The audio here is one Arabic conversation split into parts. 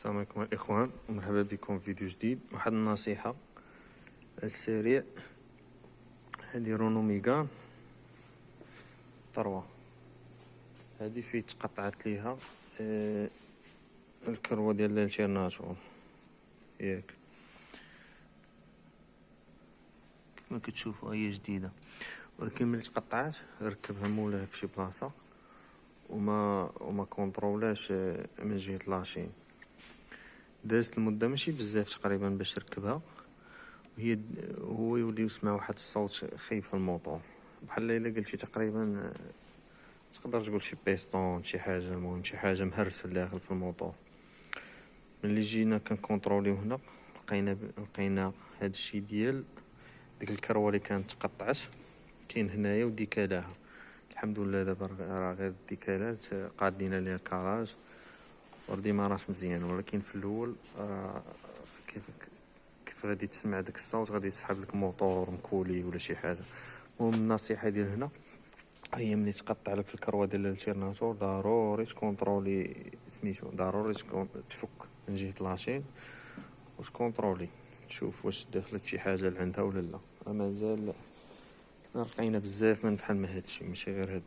السلام عليكم الاخوان، ومرحبا بكم في فيديو جديد. واحد النصيحه على السريع، هذه رونو ميغان طروه، هذه فيه تقطعت ليها الكروه ديال الالتيرناتور ياك كما كتشوفوا هي جديده، ولكن ملي تقطعات ركبها مولاها في شي بلاصه وما كونطرولاش من جهه لاشين. دازت المده ماشي بزاف تقريبا باش ركبها، هو يولي يسمع واحد الصوت خايب في الموطور، بحال الا قلتي تقريبا تقدر تقول شي بيستون شي حاجه، المهم شي حاجه مهرسه داخل في الموطور. ملي جينا كنكونطروليو هنا لقينا هاد الشي ديال ديك الكروه اللي كانت تقطعت كاين هنايا وديكالاها. الحمد لله دابا راه غير الديكالات قادين ليها الكراج والديماراج مزيان، ولكن في الاول كيف غادي تسمع داك الصوت غادي يسحب لك موطور مكولي ولا شي حاجه. المهم النصيحه ديال هنا هي ملي تقطع لك الكروه ديال الالتيرناتور ضروري تكونطرولي سميتو، ضروري تفك من جهه لاشين وتكونطرولي تشوف واش دخلت شي حاجه لعندها ولا لا. مازال لقينا بزاف من بحال ما هادشي، ماشي غير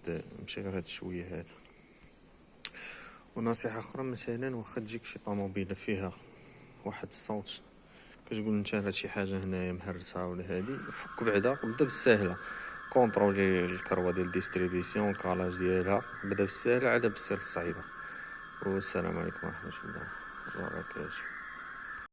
هاد شويه هذا. ونصيحه اخرى، مثلا واخا تجيك شي طوموبيله فيها واحد الصوت كتقول انت راه شي حاجه هنايا مهرسه ولا هادي، فك بعدا وبدا بالساهله، كونطرولي الكروه ديال ديستريبيسيون الكالاج ديالها، بدا بالساهله عاد بالسير الصعيبه. والسلام عليكم ورحمه الله وبركاته.